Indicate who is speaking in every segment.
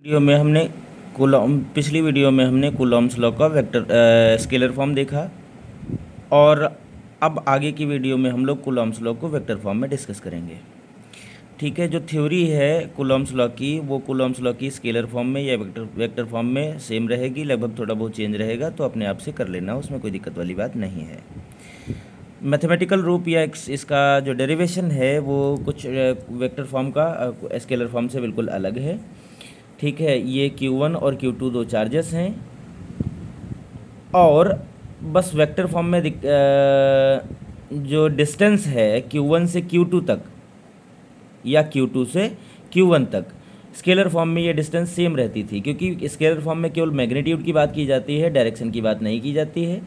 Speaker 1: Video में हमने पिछली वीडियो में हमने कूलॉम्स लॉ का वेक्टर स्केलर फॉर्म देखा और अब आगे की वीडियो में हम लोग कूलॉम्स लॉ को वेक्टर फॉर्म में डिस्कस करेंगे। ठीक है, जो थ्योरी है कूलॉम्स लॉ की वो कूलॉम्स लॉ की स्केलर फॉर्म में या वेक्टर फॉर्म में सेम रहेगी, लगभग थोड़ा बहुत चेंज रहेगा, तो अपने आप से कर लेना, उसमें कोई दिक्कत वाली बात नहीं है। मैथमेटिकल रूप या इसका जो डेरिवेशन है वो कुछ वेक्टर फॉर्म का स्केलर फॉर्म से बिल्कुल अलग है। ठीक है, ये Q1 और Q2 दो चार्जेस हैं और बस वेक्टर फॉर्म में जो डिस्टेंस है Q1 से Q2 तक या Q2 से Q1 तक, स्केलर फॉर्म में ये डिस्टेंस सेम रहती थी, क्योंकि स्केलर फॉर्म में केवल मैग्नीट्यूड की बात की जाती है, डायरेक्शन की बात नहीं की जाती है।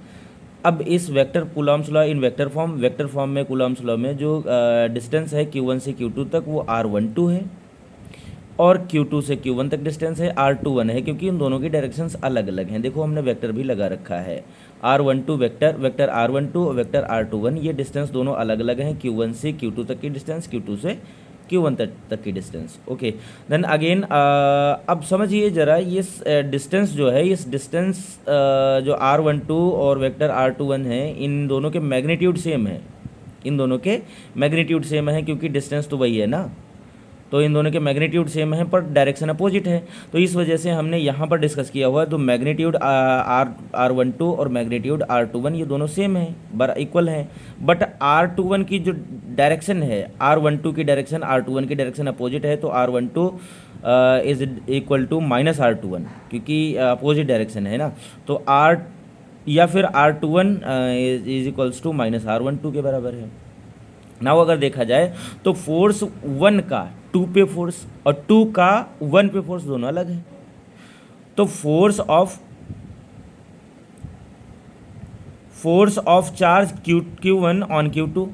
Speaker 1: अब इस vector Coulomb's law in vector form में कूलॉम्स लॉ में जो डिस्टेंस है Q1 से Q2 तक वो R12 है और Q2 से Q1 तक डिस्टेंस है R21 है, क्योंकि इन दोनों की डायरेक्शंस अलग अलग हैं। देखो हमने वेक्टर भी लगा रखा है, R12 वेक्टर R12 और वेक्टर R21, ये डिस्टेंस दोनों अलग अलग हैं। Q1 से Q2 तक की डिस्टेंस, Q2 से Q1 तक की डिस्टेंस। ओके, देन अगेन अब समझिए ज़रा, ये डिस्टेंस जो है, इस डिस्टेंस जो R12 और वेक्टर R21 है, इन दोनों के मैग्नीट्यूड सेम है, इन दोनों के मैग्नीट्यूड सेम है, क्योंकि डिस्टेंस तो वही है ना, तो इन दोनों के मैग्नीट्यूड सेम है पर डायरेक्शन अपोजिट है। तो इस वजह से हमने यहाँ पर डिस्कस किया हुआ है, तो मैग्नीट्यूड R12 और मैग्नीट्यूड R21 ये दोनों सेम है, इक्वल हैं, बट R21 की जो डायरेक्शन है, R12 की डायरेक्शन R21 की डायरेक्शन अपोजिट है, तो R12 is equal to minus R21, क्योंकि अपोजिट डायरेक्शन है ना, तो या फिर R21 is equals to minus R12 के बराबर है। नाउ अगर देखा जाए तो फोर्स 1 का 2 पे फोर्स और 2 का 1 पे फोर्स दोनों अलग है। तो force of charge Q1 on Q2,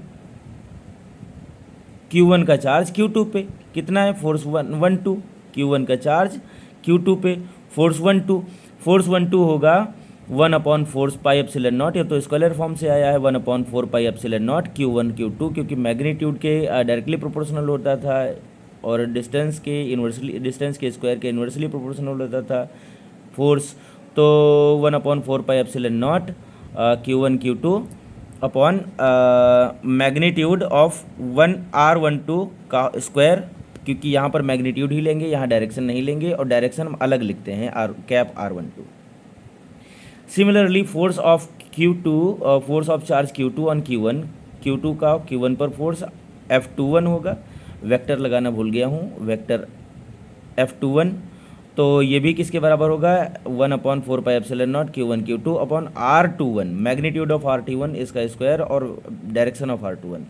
Speaker 1: Q1 का चार्ज Q2 पे कितना है, फोर्स 12, Q1 का चार्ज Q2 पे फोर्स 12 होगा 1/4 फोर्स पाई एप्सिलॉन नॉट, ये तो स्केलर फॉर्म से आया है 1/4 pi epsilon not Q1 Q2, क्योंकि मैग्नीट्यूड के डायरेक्टली प्रोपोर्शनल होता था और डिस्टेंस के स्क्वायर के इन्वर्सली प्रोपोर्शनल होता था फोर्स, तो 1/4 pi epsilon not Q1 Q2 upon magnitude of R12 का स्क्वायर, क्योंकि यहाँ पर मैग्नीट्यूड ही लेंगे, यहाँ डायरेक्शन नहीं लेंगे, और डायरेक्शन हम अलग लिखते हैं R12। Similarly force of charge Q2 on Q1, Q2 का Q1 पर फोर्स F21 होगा, वेक्टर लगाना भूल गया हूँ, वेक्टर F21, तो ये भी किसके बराबर होगा, 1/4 pi epsilon not Q1 Q2 upon R21, magnitude of R21 इसका स्क्वायर और डायरेक्शन ऑफ R21।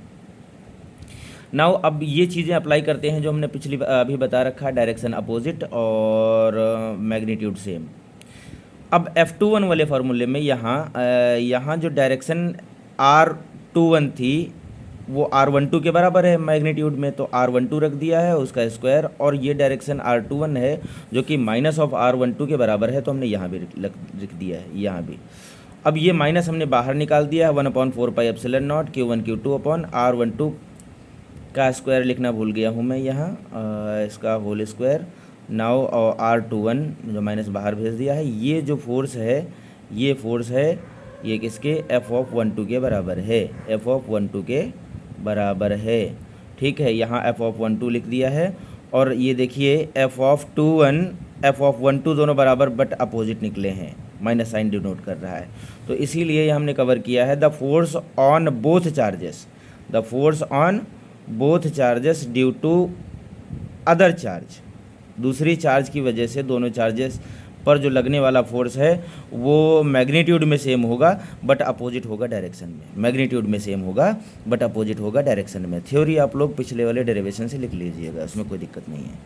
Speaker 1: नाउ अब ये चीज़ें अप्लाई करते हैं जो हमने अभी बता रखा, डायरेक्शन अपोजिट और मैग्नीट्यूड सेम। अब F21 वाले फार्मूले में यहाँ जो डायरेक्शन R21 थी वो R12 के बराबर है मैग्नीट्यूड में, तो R12 रख दिया है उसका स्क्वायर, और ये डायरेक्शन R21 है जो कि माइनस ऑफ R12 के बराबर है, तो हमने यहाँ भी लिख दिया है, यहाँ भी। अब ये माइनस हमने बाहर निकाल दिया है, 1/4 pi epsilon not Q1 Q2 upon R12 का स्क्वायर लिखना भूल गया हूँ मैं यहाँ, इसका होल स्क्वायर। नाउ R21 जो माइनस बाहर भेज दिया है, ये जो फोर्स है ये किसके, F12 के बराबर है, F12 के बराबर है। ठीक है, यहाँ F12 लिख दिया है, और ये देखिए F12 दोनों बराबर बट अपोजिट निकले हैं, माइनस साइन डिनोट कर रहा है, तो इसीलिए हमने कवर किया है the force on both charges due to other charge, दूसरी चार्ज की वजह से दोनों चार्जेस पर जो लगने वाला फोर्स है वो मैग्नीट्यूड में सेम होगा बट अपोजिट होगा डायरेक्शन में, मैग्नीट्यूड में सेम होगा बट अपोजिट होगा डायरेक्शन में। थ्योरी आप लोग पिछले वाले डेरिवेशन से लिख लीजिएगा, उसमें कोई दिक्कत नहीं है।